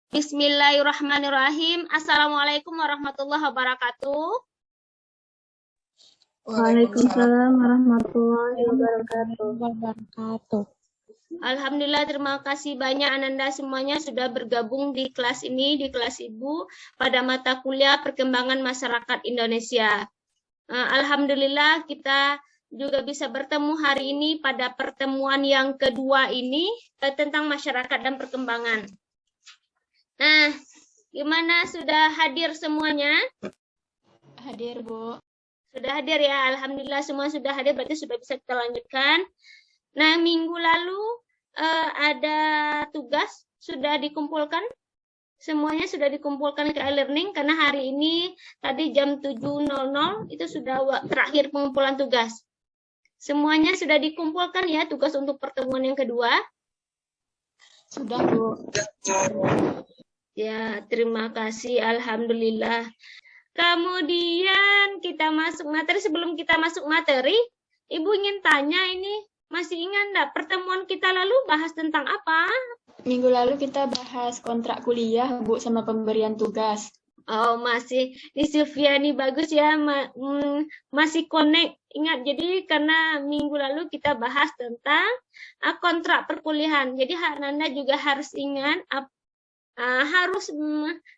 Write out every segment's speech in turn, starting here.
Bismillahirrahmanirrahim. Assalamualaikum warahmatullahi wabarakatuh. Waalaikumsalam warahmatullahi wabarakatuh. Alhamdulillah, terima kasih banyak Ananda semuanya sudah bergabung di kelas ini, di kelas Ibu, pada mata kuliah Perkembangan Masyarakat Indonesia. Alhamdulillah kita juga bisa bertemu hari ini pada pertemuan yang kedua ini tentang masyarakat dan perkembangan. Nah, gimana, sudah hadir semuanya? Hadir, Bu. Sudah hadir ya, Alhamdulillah semua sudah hadir, berarti sudah bisa kita lanjutkan. Nah, minggu lalu ada tugas sudah dikumpulkan, semuanya sudah dikumpulkan ke e-learning karena hari ini tadi jam 7.00 itu sudah terakhir pengumpulan tugas. Semuanya sudah dikumpulkan ya tugas untuk pertemuan yang kedua? Sudah, Bu. Ya, terima kasih, Alhamdulillah. Kemudian kita masuk materi. Sebelum kita masuk materi, Ibu ingin tanya ini, masih ingat enggak pertemuan kita lalu bahas tentang apa? Minggu lalu kita bahas kontrak kuliah, Bu, sama pemberian tugas. Oh, masih. Di Sylvia ini bagus ya, masih connect. Ingat, jadi karena minggu lalu kita bahas tentang kontrak perkuliahan. Jadi Nanda juga harus ingat harus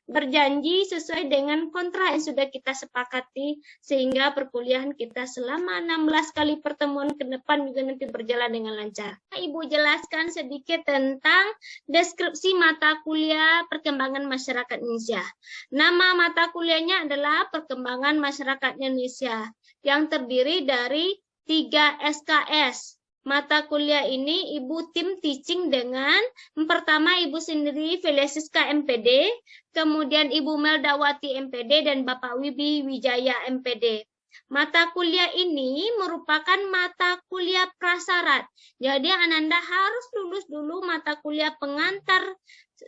berjanji sesuai dengan kontrak yang sudah kita sepakati sehingga perkuliahan kita selama 16 kali pertemuan ke depan juga nanti berjalan dengan lancar. Ibu jelaskan sedikit tentang deskripsi mata kuliah Perkembangan Masyarakat Indonesia. Nama mata kuliahnya adalah Perkembangan Masyarakat Indonesia yang terdiri dari 3 SKS. Mata kuliah ini Ibu tim teaching dengan pertama Ibu sendiri Felisiska MPD, kemudian Ibu Meldawati MPD dan Bapak Wibi Wijaya MPD. Mata kuliah ini merupakan mata kuliah prasyarat. Jadi Ananda harus lulus dulu mata kuliah pengantar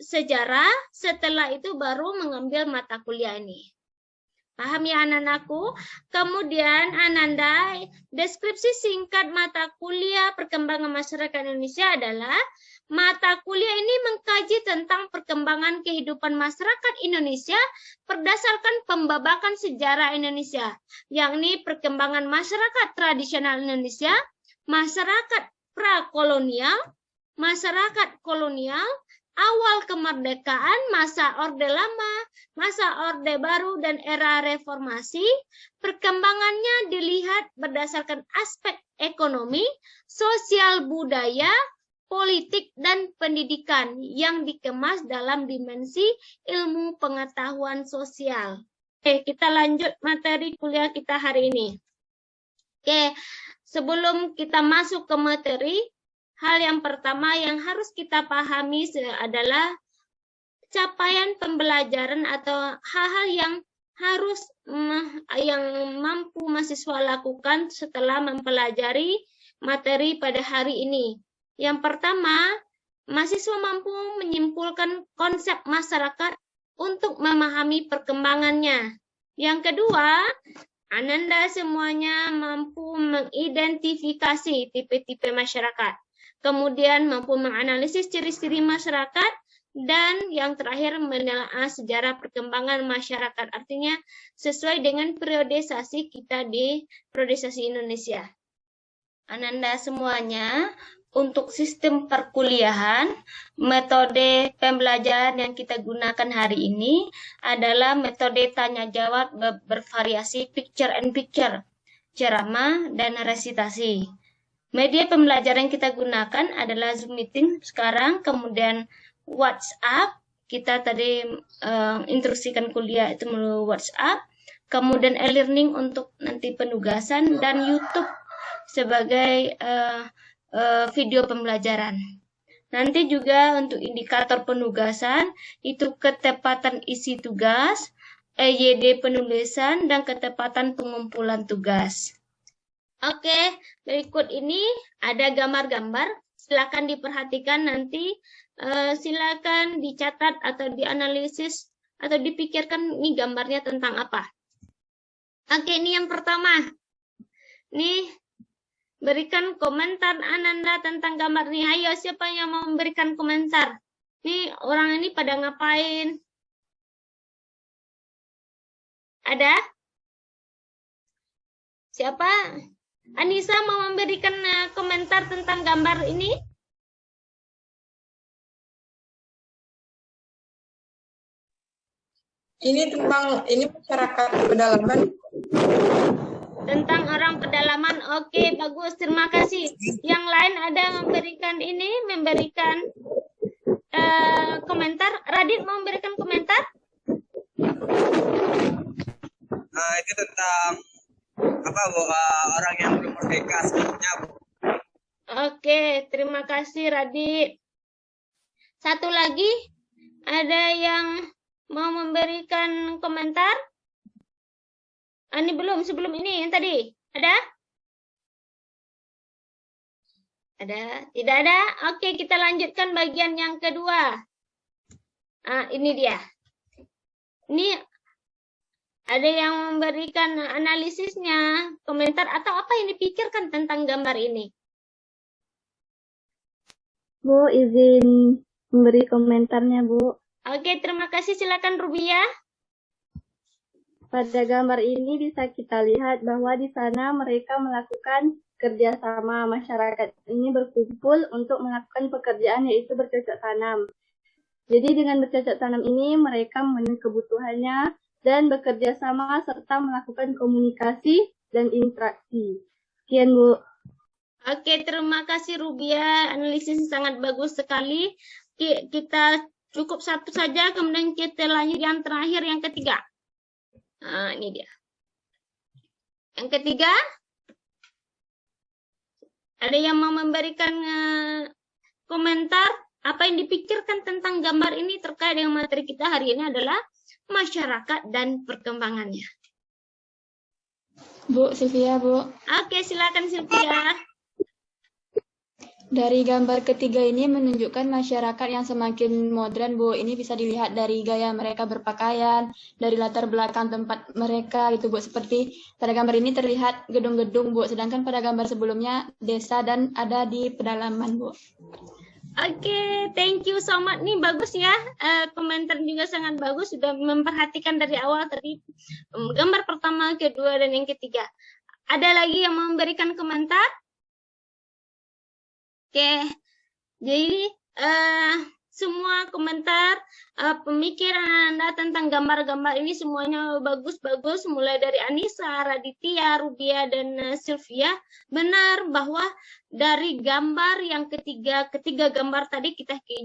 sejarah, setelah itu baru mengambil mata kuliah ini. Paham ya anak-anakku? Kemudian Ananda, deskripsi singkat mata kuliah Perkembangan Masyarakat Indonesia adalah mata kuliah ini mengkaji tentang perkembangan kehidupan masyarakat Indonesia berdasarkan pembabakan sejarah Indonesia, yakni perkembangan masyarakat tradisional Indonesia, masyarakat prakolonial, masyarakat kolonial, awal kemerdekaan, masa Orde Lama, masa Orde Baru, dan era reformasi. Perkembangannya dilihat berdasarkan aspek ekonomi, sosial budaya, politik, dan pendidikan yang dikemas dalam dimensi ilmu pengetahuan sosial. Oke, kita lanjut materi kuliah kita hari ini. Oke, sebelum kita masuk ke materi, hal yang pertama yang harus kita pahami adalah capaian pembelajaran atau hal-hal yang harus yang mampu mahasiswa lakukan setelah mempelajari materi pada hari ini. Yang pertama, mahasiswa mampu menyimpulkan konsep masyarakat untuk memahami perkembangannya. Yang kedua, Ananda semuanya mampu mengidentifikasi tipe-tipe masyarakat. Kemudian mampu menganalisis ciri-ciri masyarakat, dan yang terakhir menelaah sejarah perkembangan masyarakat. Artinya sesuai dengan periodisasi kita di periodisasi Indonesia. Ananda semuanya, untuk sistem perkuliahan, metode pembelajaran yang kita gunakan hari ini adalah metode tanya jawab bervariasi picture and picture, ceramah dan resitasi. Media pembelajaran yang kita gunakan adalah Zoom meeting sekarang, kemudian WhatsApp, kita tadi instruksikan kuliah itu melalui WhatsApp, kemudian e-learning untuk nanti penugasan, dan YouTube sebagai video pembelajaran. Nanti juga untuk indikator penugasan, itu ketepatan isi tugas, EYD penulisan, dan ketepatan pengumpulan tugas. Oke, berikut ini ada gambar-gambar. Silakan diperhatikan nanti, silakan dicatat atau dianalisis atau dipikirkan ini gambarnya tentang apa. Oke, ini yang pertama. Nih, berikan komentar Ananda tentang gambar ini. Ayo, siapa yang mau memberikan komentar? Nih orang ini pada ngapain? Ada? Siapa? Anissa mau memberikan komentar tentang gambar ini? Ini masyarakat pedalaman. Tentang orang pedalaman. Oke, bagus. Terima kasih. Yang lain ada memberikan komentar. Radit mau memberikan komentar? Itu tentang apa Bu, orang yang belum merdeka sebelumnya Bu. Oke, terima kasih Radit. Satu lagi, ada yang mau memberikan komentar? Ini belum, sebelum ini yang tadi. Ada? Ada? Tidak ada? Oke, kita lanjutkan bagian yang kedua. Ini dia. Ini ada yang memberikan analisisnya, komentar, atau apa yang dipikirkan tentang gambar ini? Bu, izin memberi komentarnya, Bu. Oke, terima kasih. Silakan Rubia. Pada gambar ini bisa kita lihat bahwa di sana mereka melakukan kerjasama. Masyarakat ini berkumpul untuk melakukan pekerjaan yaitu bercocok tanam. Jadi dengan bercocok tanam ini mereka memenuhi kebutuhannya dan bekerja sama serta melakukan komunikasi dan interaksi. Sekian, Bu. Oke, terima kasih Rubia. Analisis sangat bagus sekali. Kita cukup satu saja, kemudian kita lanjut yang terakhir, yang ketiga. Ini dia. Yang ketiga, ada yang mau memberikan komentar apa yang dipikirkan tentang gambar ini terkait dengan materi kita hari ini adalah masyarakat dan perkembangannya. Bu, Sylvia, Bu. Oke, silakan Sylvia. Dari gambar ketiga ini menunjukkan masyarakat yang semakin modern, Bu. Ini bisa dilihat dari gaya mereka berpakaian, dari latar belakang tempat mereka, gitu, Bu. Seperti pada gambar ini terlihat gedung-gedung, Bu. Sedangkan pada gambar sebelumnya desa dan ada di pedalaman, Bu. Oke, thank you so much. Nih bagus ya, komentar juga sangat bagus. Sudah memperhatikan dari awal tadi gambar pertama, kedua, dan yang ketiga. Ada lagi yang memberikan komentar? Oke, jadi semua komentar, pemikiran Anda tentang gambar-gambar ini semuanya bagus-bagus, mulai dari Anissa, Raditya, Rubia, dan Sylvia. Benar bahwa dari gambar yang ketiga gambar tadi,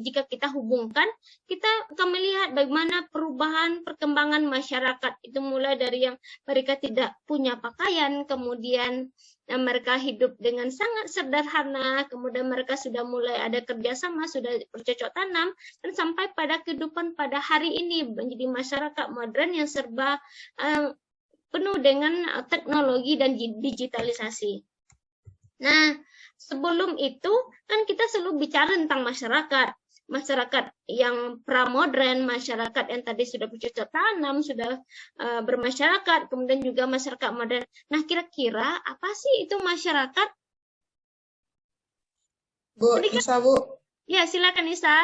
jika kita hubungkan, kita akan melihat bagaimana perubahan perkembangan masyarakat. Itu mulai dari yang mereka tidak punya pakaian, kemudian mereka hidup dengan sangat sederhana, kemudian mereka sudah mulai ada kerjasama, sudah bercocok tanam, dan sampai pada kehidupan pada hari ini menjadi masyarakat modern yang serba penuh dengan teknologi dan digitalisasi. Nah, sebelum itu kan kita selalu bicara tentang masyarakat yang pramodern, masyarakat yang tadi sudah bercocok tanam, sudah bermasyarakat, kemudian juga masyarakat modern. Nah, kira-kira apa sih itu masyarakat? Bu, Isa, Bu. Ya, silakan Isa.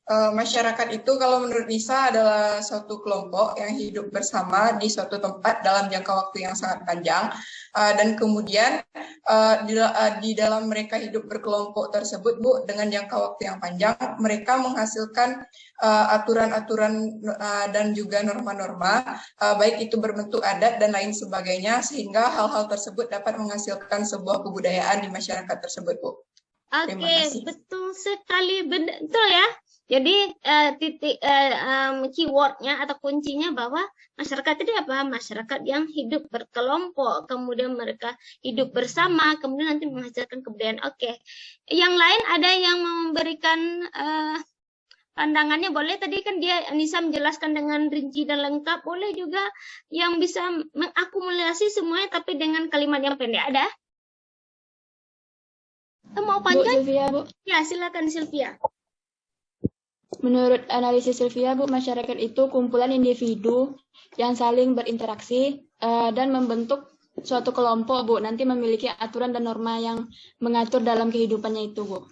Masyarakat itu kalau menurut Nisa adalah suatu kelompok yang hidup bersama di suatu tempat dalam jangka waktu yang sangat panjang, dan kemudian di dalam mereka hidup berkelompok tersebut, Bu, dengan jangka waktu yang panjang, mereka menghasilkan aturan-aturan dan juga norma-norma, baik itu berbentuk adat dan lain sebagainya, sehingga hal-hal tersebut dapat menghasilkan sebuah kebudayaan di masyarakat tersebut, Bu. Oke, betul sekali, betul ya. Jadi keywordnya atau kuncinya bahwa masyarakat itu apa? Masyarakat yang hidup berkelompok, kemudian mereka hidup bersama, kemudian nanti menghasilkan kebudayaan. Oke, yang lain ada yang memberikan pandangannya? Boleh, tadi kan dia Anissa menjelaskan dengan rinci dan lengkap. Boleh juga yang bisa mengakumulasi semuanya tapi dengan kalimat yang pendek. Ada? Mau panjang? Bu, Sylvia, Bu. Ya, silakan Sylvia. Menurut analisis Sylvia, Bu, masyarakat itu kumpulan individu yang saling berinteraksi dan membentuk suatu kelompok, Bu. Nanti memiliki aturan dan norma yang mengatur dalam kehidupannya itu, Bu.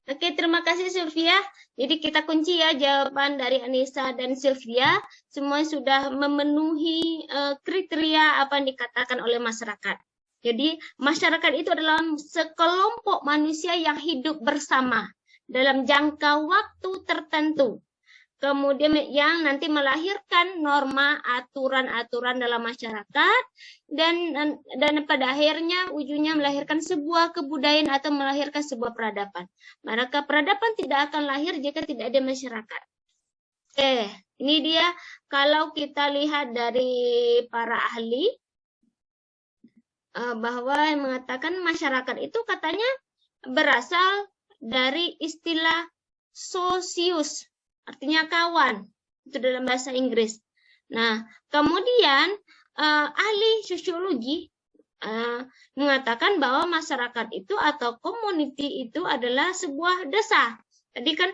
Oke, terima kasih Sylvia. Jadi kita kunci ya jawaban dari Anissa dan Sylvia. Semua sudah memenuhi kriteria apa yang dikatakan oleh masyarakat. Jadi masyarakat itu adalah sekelompok manusia yang hidup bersama dalam jangka waktu tertentu. Kemudian yang nanti melahirkan norma aturan-aturan dalam masyarakat dan pada akhirnya ujungnya melahirkan sebuah kebudayaan atau melahirkan sebuah peradaban. Maka peradaban tidak akan lahir jika tidak ada masyarakat. Oke, ini dia kalau kita lihat dari para ahli bahwa yang mengatakan masyarakat itu katanya berasal dari istilah socius, artinya kawan, itu dalam bahasa Inggris. Nah, kemudian ahli sosiologi mengatakan bahwa masyarakat itu atau community itu adalah sebuah desa. Tadi kan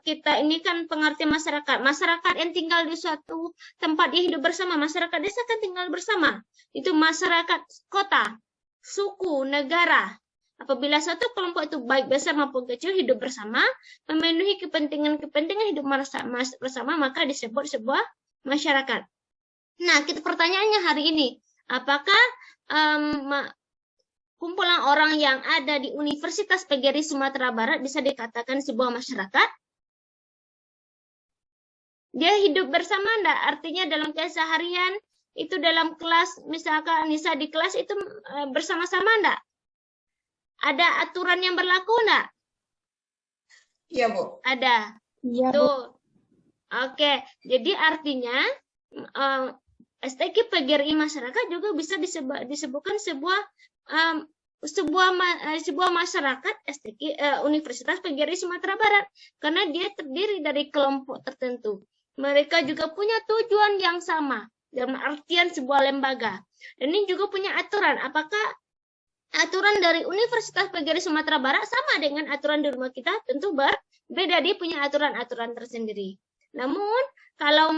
kita ini kan pengertian masyarakat. Masyarakat yang tinggal di suatu tempat dia hidup bersama. Masyarakat desa kan tinggal bersama. Itu masyarakat kota, suku, negara. Apabila suatu kelompok itu baik besar maupun kecil hidup bersama, memenuhi kepentingan hidup bersama, maka disebut sebuah masyarakat. Nah, pertanyaannya hari ini, apakah kumpulan orang yang ada di Universitas PGRI Sumatera Barat bisa dikatakan sebuah masyarakat? Dia hidup bersama enggak? Artinya dalam keseharian, itu dalam kelas, misalkan Anissa di kelas itu bersama-sama enggak? Ada aturan yang berlaku enggak? Iya, Bu. Ada. Iya, Bu. Tuh. Oke, jadi artinya STQ PGRI masyarakat juga bisa disebutkan sebuah masyarakat STQ Universitas PGRI Sumatera Barat karena dia terdiri dari kelompok tertentu. Mereka juga punya tujuan yang sama dalam artian sebuah lembaga. Dan ini juga punya aturan. Apakah aturan dari Universitas PGRI Sumatera Barat sama dengan aturan di rumah kita? Tentu berbeda, dia punya aturan-aturan tersendiri. Namun kalau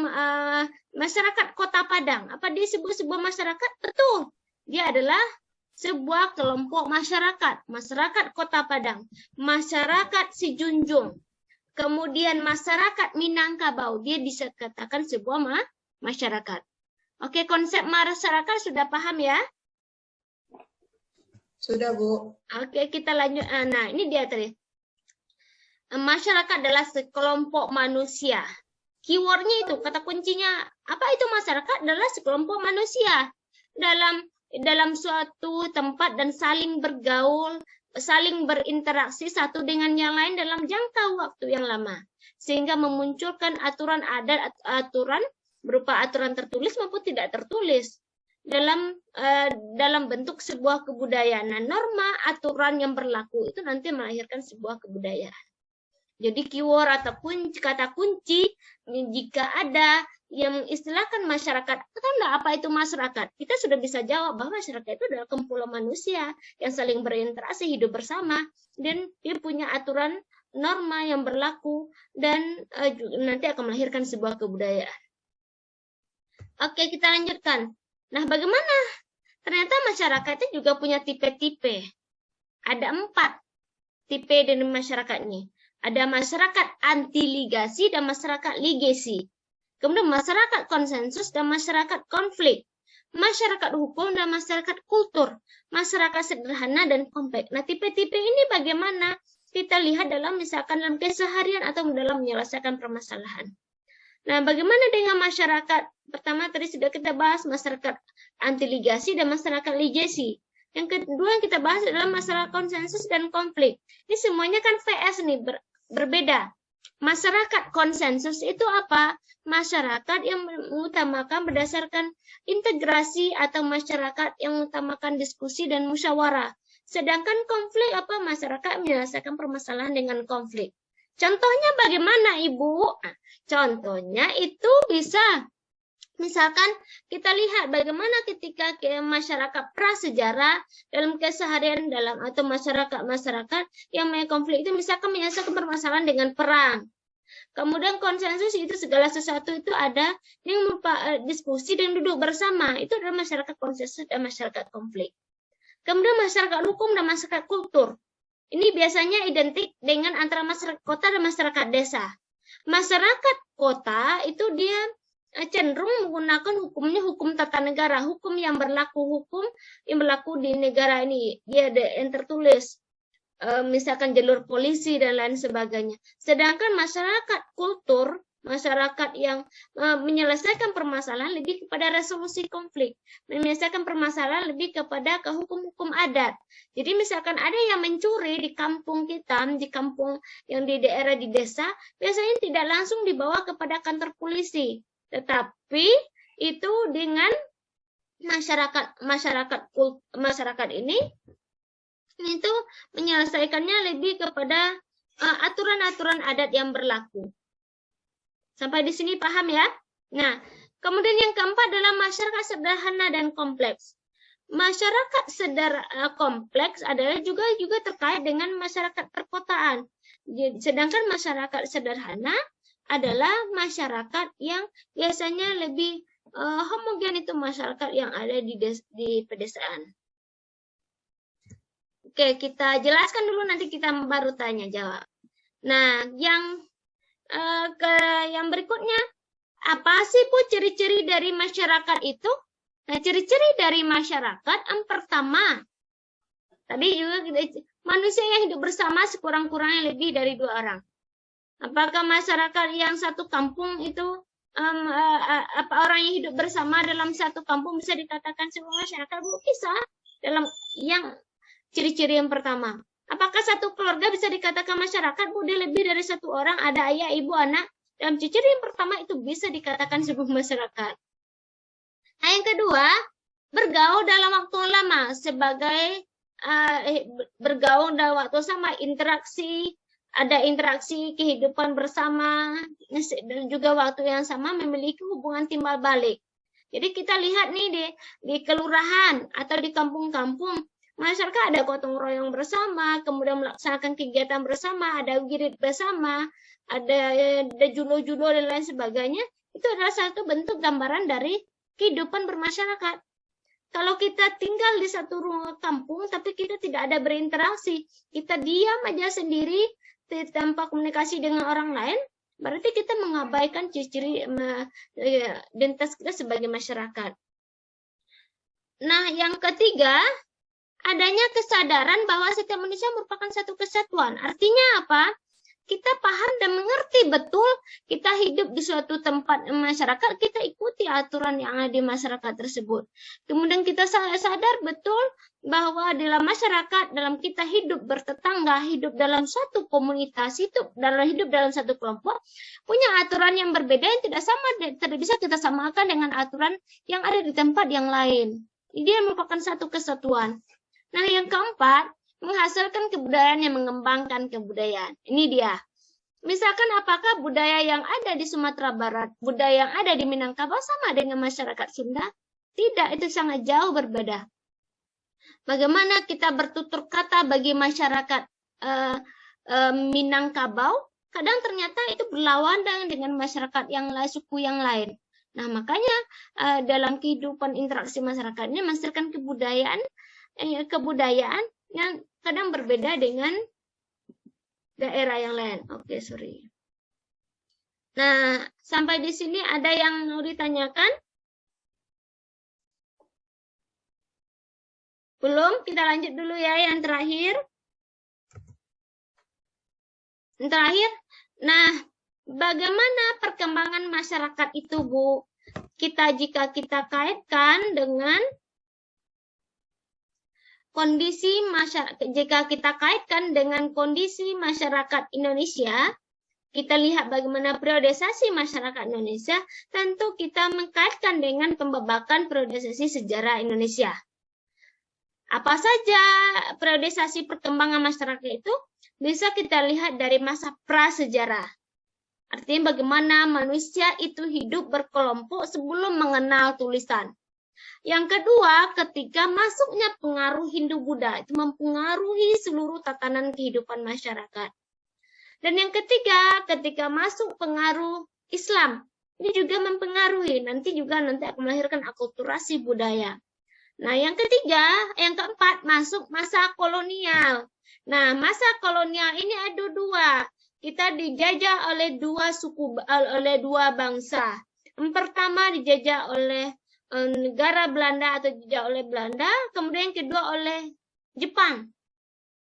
masyarakat Kota Padang, apa disebut sebuah masyarakat? Betul, dia adalah sebuah kelompok masyarakat Kota Padang, masyarakat Sijunjung, kemudian masyarakat Minangkabau, dia bisa katakan sebuah masyarakat. Oke, konsep masyarakat sudah paham ya? Sudah, Bu. Oke, kita lanjut. Nah, ini dia tadi. Masyarakat adalah sekelompok manusia. Keywordnya itu, kata kuncinya, apa itu masyarakat? Adalah sekelompok manusia dalam suatu tempat dan saling bergaul, saling berinteraksi satu dengan yang lain dalam jangka waktu yang lama. Sehingga memunculkan aturan adat, aturan berupa aturan tertulis maupun tidak tertulis dalam bentuk sebuah kebudayaan. Nah, norma aturan yang berlaku itu nanti melahirkan sebuah kebudayaan. Jadi keyword ataupun kata kunci jika ada yang mengistilahkan masyarakat, tahu enggak apa itu masyarakat? Kita sudah bisa jawab bahwa masyarakat itu adalah kumpulan manusia yang saling berinteraksi, hidup bersama, dan dia punya aturan norma yang berlaku dan nanti akan melahirkan sebuah kebudayaan. Oke, kita lanjutkan. Nah, bagaimana? Ternyata masyarakat itu juga punya tipe-tipe. Ada 4 tipe dari masyarakatnya. Ada masyarakat anti-ligasi dan masyarakat ligasi. Kemudian masyarakat konsensus dan masyarakat konflik. Masyarakat hukum dan masyarakat kultur. Masyarakat sederhana dan kompleks. Nah, tipe-tipe ini bagaimana kita lihat dalam misalkan dalam keseharian atau dalam menyelesaikan permasalahan. Nah, bagaimana dengan masyarakat? Pertama tadi sudah kita bahas masyarakat anti-ligasi dan masyarakat ligasi. Yang kedua yang kita bahas adalah masalah konsensus dan konflik. Ini semuanya kan VS nih, berbeda. Masyarakat konsensus itu apa? Masyarakat yang mengutamakan berdasarkan integrasi atau masyarakat yang mengutamakan diskusi dan musyawarah. Sedangkan konflik apa? Masyarakat menyelesaikan permasalahan dengan konflik. Contohnya bagaimana, Ibu? Nah, contohnya itu bisa misalkan kita lihat bagaimana ketika masyarakat prasejarah dalam keseharian atau masyarakat yang punya konflik itu misalkan menyelesaikan permasalahan dengan perang. Kemudian konsensus itu segala sesuatu itu ada yang diskusi dan duduk bersama. Itu adalah masyarakat konsensus dan masyarakat konflik. Kemudian masyarakat hukum dan masyarakat kultur. Ini biasanya identik dengan antara masyarakat kota dan masyarakat desa. Masyarakat kota itu dia cenderung menggunakan hukumnya hukum tata negara, hukum yang berlaku di negara ini. Dia ada yang tertulis, misalkan jalur polisi dan lain sebagainya. Sedangkan masyarakat kultur, masyarakat yang menyelesaikan permasalahan lebih kepada resolusi konflik, menyelesaikan permasalahan lebih kepada ke hukum-hukum adat. Jadi misalkan ada yang mencuri di kampung kita, di kampung yang di daerah di desa, biasanya tidak langsung dibawa kepada kantor polisi, tetapi itu dengan masyarakat ini itu menyelesaikannya lebih kepada aturan-aturan adat yang berlaku. Sampai di sini paham ya? Nah, kemudian yang keempat adalah masyarakat sederhana dan kompleks. Masyarakat kompleks adalah juga terkait dengan masyarakat perkotaan. Sedangkan masyarakat sederhana adalah masyarakat yang biasanya lebih homogen, itu masyarakat yang ada di pedesaan. Oke, kita jelaskan dulu, nanti kita baru tanya jawab. Nah, yang berikutnya, apa sih Bu ciri-ciri dari masyarakat itu? Nah, ciri-ciri dari masyarakat yang pertama, tadi juga manusia yang hidup bersama sekurang-kurangnya lebih dari 2 orang. Apakah masyarakat yang satu kampung itu orang yang hidup bersama dalam satu kampung bisa dikatakan sebuah masyarakat? Bu, bisa. Dalam yang ciri-ciri yang pertama. Apakah satu keluarga bisa dikatakan masyarakat? Bu, dia lebih dari 1 orang, ada ayah, ibu, anak. Dalam ciri yang pertama itu bisa dikatakan sebuah masyarakat. Nah, yang kedua, bergaul dalam waktu lama sebagai bergaul dalam waktu sama, ada interaksi kehidupan bersama dan juga waktu yang sama, memiliki hubungan timbal balik. Jadi kita lihat nih di kelurahan atau di kampung-kampung, masyarakat ada gotong royong bersama, kemudian melaksanakan kegiatan bersama, ada wirid bersama, ada julo-julo dan lain sebagainya. Itu adalah satu bentuk gambaran dari kehidupan bermasyarakat. Kalau kita tinggal di satu kampung, tapi kita tidak ada berinteraksi, kita diam aja sendiri, tanpa komunikasi dengan orang lain, berarti kita mengabaikan ciri-ciri identitas kita sebagai masyarakat. Nah, yang ketiga, adanya kesadaran bahwa setiap manusia merupakan satu kesatuan. Artinya apa? Kita paham dan mengerti betul kita hidup di suatu tempat masyarakat, kita ikuti aturan yang ada di masyarakat tersebut. Kemudian kita sadar betul bahwa dalam masyarakat, dalam kita hidup bertetangga, hidup dalam suatu komunitas, hidup dalam satu kelompok, punya aturan yang berbeda yang tidak bisa kita samakan dengan aturan yang ada di tempat yang lain. Dia merupakan satu kesatuan. Nah, yang keempat, menghasilkan kebudayaan yang mengembangkan kebudayaan. Ini dia. Misalkan apakah budaya yang ada di Sumatera Barat, budaya yang ada di Minangkabau sama dengan masyarakat Sunda? Tidak, itu sangat jauh berbeda. Bagaimana kita bertutur kata bagi masyarakat Minangkabau, kadang ternyata itu berlawanan dengan masyarakat yang lain, suku yang lain. Nah, makanya dalam kehidupan interaksi masyarakat ini menghasilkan kebudayaan yang kadang berbeda dengan daerah yang lain. Oke, sorry. Nah, sampai di sini ada yang mau ditanyakan? Belum? Kita lanjut dulu ya yang terakhir. Yang terakhir, nah, bagaimana perkembangan masyarakat itu, Bu? Jika kita kaitkan dengan jika kita kaitkan dengan kondisi masyarakat Indonesia, kita lihat bagaimana periodisasi masyarakat Indonesia, tentu kita mengkaitkan dengan pembabakan periodisasi sejarah Indonesia. Apa saja periodisasi perkembangan masyarakat itu? Bisa kita lihat dari masa prasejarah. Artinya bagaimana manusia itu hidup berkelompok sebelum mengenal tulisan. Yang kedua, ketika masuknya pengaruh Hindu-Buddha, itu mempengaruhi seluruh tatanan kehidupan masyarakat. Dan yang ketiga, ketika masuk pengaruh Islam, ini juga mempengaruhi, nanti akan melahirkan akulturasi budaya. Nah, yang keempat, masuk masa kolonial. Nah, masa kolonial ini ada dua. Kita dijajah oleh dua bangsa. Yang pertama dijajah oleh negara Belanda atau dijajah oleh Belanda, kemudian yang kedua oleh Jepang.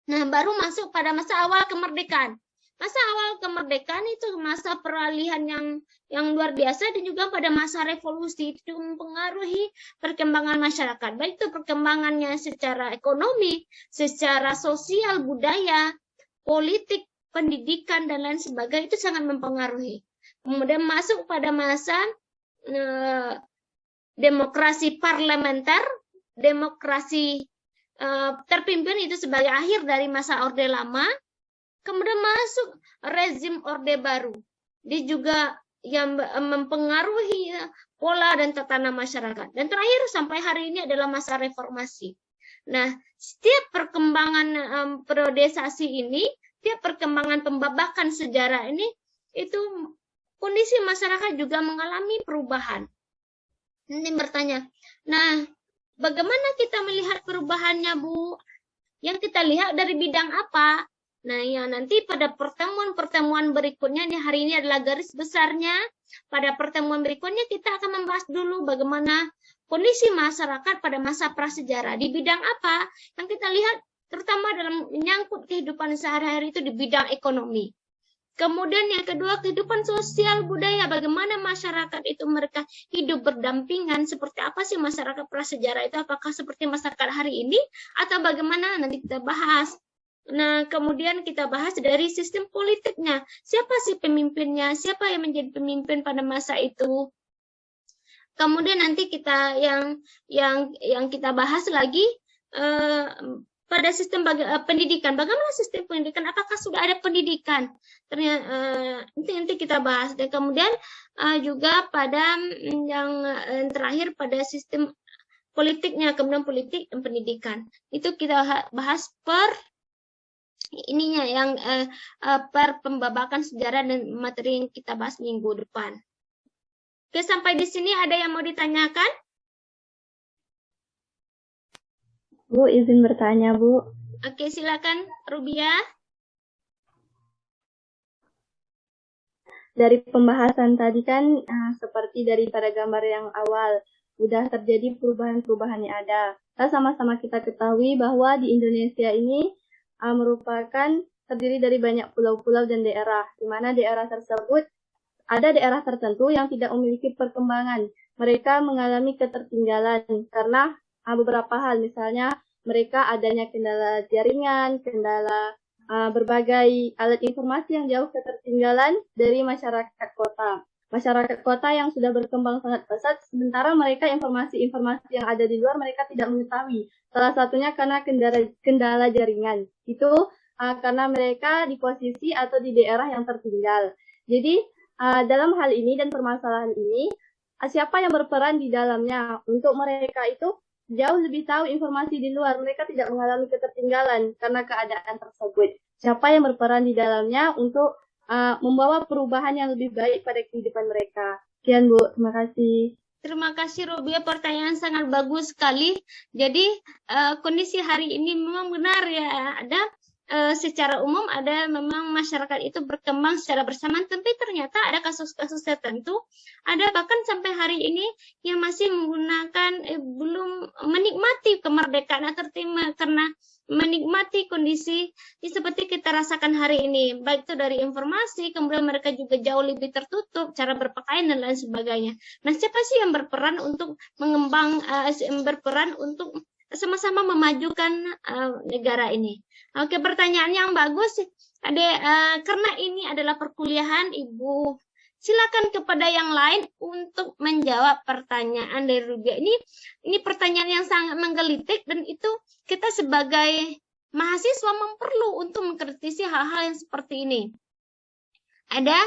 Nah, baru masuk pada masa awal kemerdekaan. Masa awal kemerdekaan itu masa peralihan yang luar biasa, dan juga pada masa revolusi itu mempengaruhi perkembangan masyarakat. Baik itu perkembangannya secara ekonomi, secara sosial, budaya, politik, pendidikan, dan lain sebagainya, itu sangat mempengaruhi. Kemudian masuk pada masa demokrasi parlementer, demokrasi terpimpin itu sebagai akhir dari masa Orde Lama. Kemudian masuk rezim Orde Baru. Dia juga yang mempengaruhi pola dan tatanan masyarakat. Dan terakhir sampai hari ini adalah masa reformasi. Nah, setiap perkembangan periodisasi ini, setiap perkembangan pembabakan sejarah ini, itu kondisi masyarakat juga mengalami perubahan. Nanti bertanya, nah bagaimana kita melihat perubahannya, Bu? Yang kita lihat dari bidang apa? Nah, ya nanti pada pertemuan-pertemuan berikutnya, ini hari ini adalah garis besarnya. Pada pertemuan berikutnya kita akan membahas dulu bagaimana kondisi masyarakat pada masa prasejarah. Di bidang apa? Yang kita lihat terutama dalam menyangkut kehidupan sehari-hari itu di bidang ekonomi. Kemudian yang kedua, kehidupan sosial budaya, bagaimana masyarakat itu mereka hidup berdampingan, seperti apa sih masyarakat prasejarah itu, apakah seperti masyarakat hari ini, atau bagaimana, nanti kita bahas. Nah, kemudian kita bahas dari sistem politiknya, siapa sih pemimpinnya, siapa yang menjadi pemimpin pada masa itu. Kemudian nanti kita yang kita bahas lagi, pada sistem pendidikan, bagaimana sistem pendidikan, apakah sudah ada pendidikan, ternyata nanti kita bahas. Dan kemudian juga pada yang terakhir pada sistem politiknya, kemudian politik dan pendidikan, itu kita bahas per ininya yang per pembabakan sejarah dan materi yang kita bahas minggu depan. Oke, sampai di sini ada yang mau ditanyakan? Bu, izin bertanya, Bu. Oke, silakan, Rubia. Dari pembahasan tadi kan, seperti dari pada gambar yang awal, sudah terjadi perubahan-perubahan yang ada. Sama-sama kita ketahui bahwa di Indonesia ini merupakan terdiri dari banyak pulau-pulau dan daerah, di mana daerah tersebut ada daerah tertentu yang tidak memiliki perkembangan. Mereka mengalami ketertinggalan karena beberapa hal, misalnya mereka adanya kendala jaringan, kendala berbagai alat informasi yang jauh ketertinggalan dari masyarakat kota. Masyarakat kota yang sudah berkembang sangat pesat, sementara mereka informasi-informasi yang ada di luar mereka tidak mengetahui. Salah satunya karena kendala jaringan. Itu karena mereka di posisi atau di daerah yang tertinggal. Jadi dalam hal ini dan permasalahan ini, siapa yang berperan di dalamnya? Untuk mereka itu jauh lebih tahu informasi di luar. Mereka tidak mengalami ketertinggalan karena keadaan tersebut. Siapa yang berperan di dalamnya untuk membawa perubahan yang lebih baik pada kehidupan mereka. Sekian, Bu. Terima kasih. Terima kasih, Rubia. Pertanyaan sangat bagus sekali. Jadi, kondisi hari ini memang benar ya. Ada secara umum ada memang masyarakat itu berkembang secara bersamaan, tapi ternyata ada kasus-kasus tertentu, ada bahkan sampai hari ini yang masih menggunakan belum menikmati kemerdekaan karena menikmati kondisi seperti kita rasakan hari ini, baik itu dari informasi, kemudian mereka juga jauh lebih tertutup, cara berpakaian dan lain sebagainya. Nah, siapa sih yang berperan untuk berperan untuk sama-sama memajukan negara ini? Oke, pertanyaan yang bagus. Karena ini adalah perkuliahan, Ibu silakan kepada yang lain untuk menjawab pertanyaan dari Rubia. Ini pertanyaan yang sangat menggelitik, dan itu kita sebagai mahasiswa perlu untuk mengkritisi hal-hal yang seperti ini. Ada?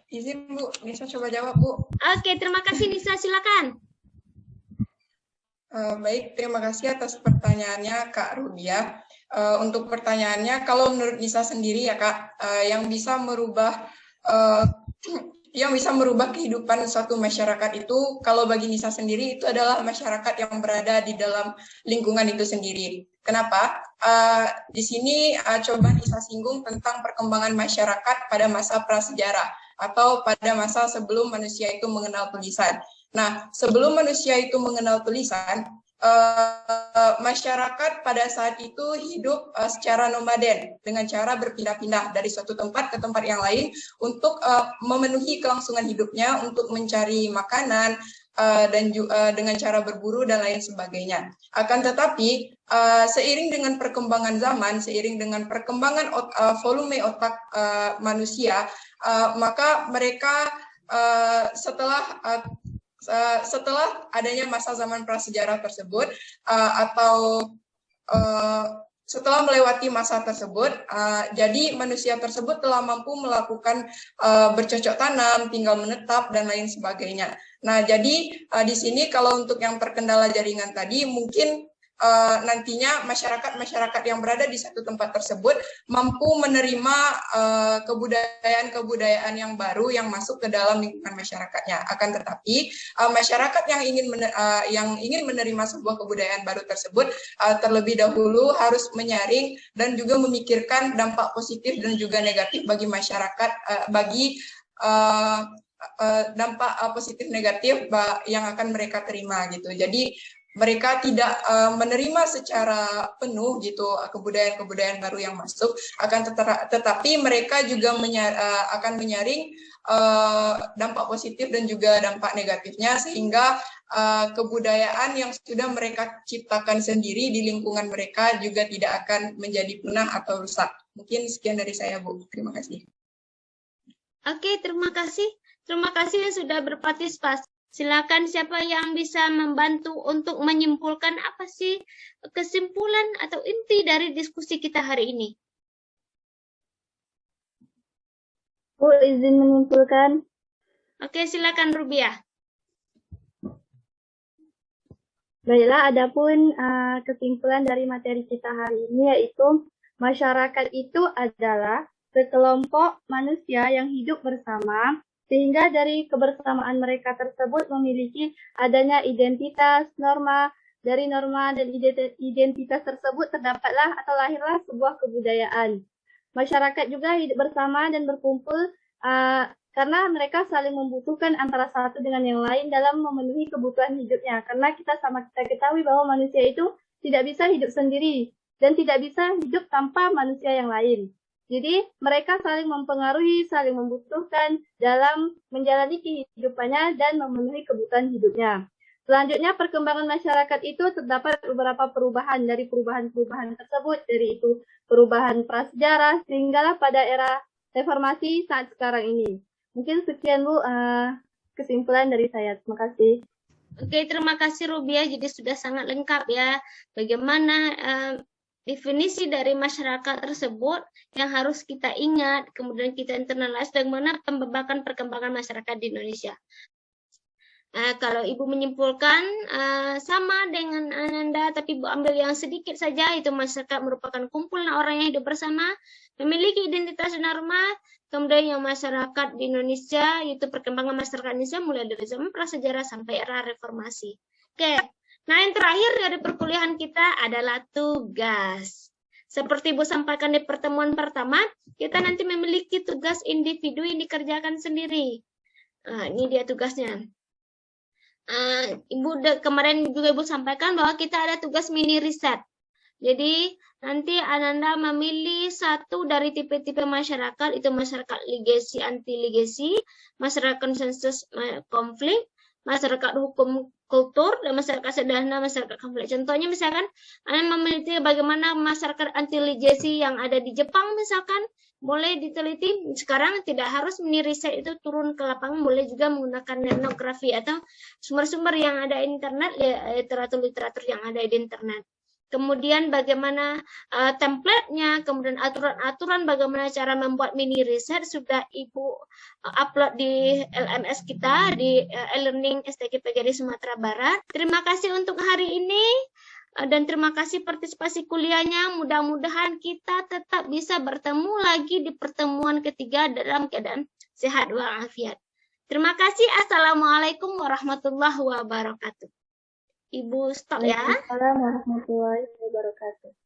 Izin, Bu. Nisa coba jawab, Bu. Oke, terima kasih, Nisa. Silakan. Baik, terima kasih atas pertanyaannya, Kak Rubia. Untuk pertanyaannya, kalau menurut Nisa sendiri ya, Kak, yang bisa merubah yang bisa merubah kehidupan suatu masyarakat itu, kalau bagi Nisa sendiri, itu adalah masyarakat yang berada di dalam lingkungan itu sendiri. Kenapa? Di sini coba Nisa singgung tentang perkembangan masyarakat pada masa prasejarah atau pada masa sebelum manusia itu mengenal tulisan. Nah, sebelum manusia itu mengenal tulisan, masyarakat pada saat itu hidup secara nomaden dengan cara berpindah-pindah dari suatu tempat ke tempat yang lain untuk memenuhi kelangsungan hidupnya, untuk mencari makanan dan dengan cara berburu dan lain sebagainya. Akan tetapi seiring dengan perkembangan zaman, seiring dengan perkembangan volume otak manusia, maka mereka setelah adanya masa zaman prasejarah tersebut atau setelah melewati masa tersebut, jadi manusia tersebut telah mampu melakukan bercocok tanam, tinggal menetap, dan lain sebagainya. Nah, jadi di sini kalau untuk yang terkendala jaringan tadi, mungkin nantinya masyarakat yang berada di satu tempat tersebut mampu menerima kebudayaan yang baru yang masuk ke dalam lingkungan masyarakatnya. Akan tetapi masyarakat yang ingin menerima sebuah kebudayaan baru tersebut terlebih dahulu harus menyaring dan juga memikirkan dampak positif dan juga negatif bagi masyarakat, dampak positif negatif yang akan mereka terima gitu. Jadi mereka tidak menerima secara penuh gitu kebudayaan baru yang masuk, tetapi mereka juga akan menyaring dampak positif dan juga dampak negatifnya, sehingga kebudayaan yang sudah mereka ciptakan sendiri di lingkungan mereka juga tidak akan menjadi punah atau rusak. Mungkin sekian dari saya, Bu. Terima kasih. Oke, terima kasih. Terima kasih yang sudah berpartisipasi. Silakan siapa yang bisa membantu untuk menyimpulkan apa sih kesimpulan atau inti dari diskusi kita hari ini. Bu, izin menyimpulkan. Oke, silakan Rubiah. Baiklah, adapun kesimpulan dari materi kita hari ini yaitu masyarakat itu adalah sekelompok manusia yang hidup bersama, sehingga dari kebersamaan mereka tersebut memiliki adanya identitas, norma. Dari norma dan identitas tersebut terdapatlah atau lahirlah sebuah kebudayaan. Masyarakat juga hidup bersama dan berkumpul karena mereka saling membutuhkan antara satu dengan yang lain dalam memenuhi kebutuhan hidupnya. Karena kita ketahui bahwa manusia itu tidak bisa hidup sendiri dan tidak bisa hidup tanpa manusia yang lain. Jadi mereka saling mempengaruhi, saling membutuhkan dalam menjalani kehidupannya dan memenuhi kebutuhan hidupnya. Selanjutnya, perkembangan masyarakat itu terdapat beberapa perubahan. Dari perubahan-perubahan tersebut, dari itu perubahan prasejarah, sehinggalah pada era reformasi saat sekarang ini. Mungkin sekian, Bu, kesimpulan dari saya. Terima kasih. Oke, terima kasih Rubiah. Jadi sudah sangat lengkap ya bagaimana definisi dari masyarakat tersebut yang harus kita ingat, kemudian kita internalize bagaimana pembebakan perkembangan masyarakat di Indonesia. Kalau Ibu menyimpulkan sama dengan Ananda, tapi Ibu ambil yang sedikit saja, itu masyarakat merupakan kumpulan orang yang hidup bersama, memiliki identitas norma, kemudian yang masyarakat di Indonesia, itu perkembangan masyarakat Indonesia mulai dari zaman prasejarah sampai era reformasi. Oke, nah yang terakhir dari perkuliahan kita adalah tugas. Seperti Ibu sampaikan di pertemuan pertama, kita nanti memiliki tugas individu yang dikerjakan sendiri. Ini dia tugasnya. Kemarin juga Ibu sampaikan bahwa kita ada tugas mini riset. Jadi nanti Ananda memilih satu dari tipe-tipe masyarakat, itu masyarakat ligasi, anti-ligasi, masyarakat konsensus konflik, masyarakat hukum kultur, dan masyarakat sederhana, masyarakat konflik. Contohnya misalkan Anda memiliki bagaimana masyarakat anti-ligasi yang ada di Jepang misalkan, boleh diteliti. Sekarang tidak harus mini riset itu turun ke lapangan, boleh juga menggunakan etnografi atau sumber-sumber yang ada di internet, literatur-literatur yang ada di internet. Kemudian bagaimana template-nya, kemudian aturan-aturan bagaimana cara membuat mini riset sudah Ibu upload di LMS kita di e-learning STG PGRI Sumatera Barat. Terima kasih untuk hari ini. Dan terima kasih partisipasi kuliahnya. Mudah-mudahan kita tetap bisa bertemu lagi di pertemuan ketiga dalam keadaan sehat walafiat. Terima kasih. Assalamualaikum warahmatullahi wabarakatuh. Ibu stop ya. Waalaikumsalam warahmatullahi wabarakatuh.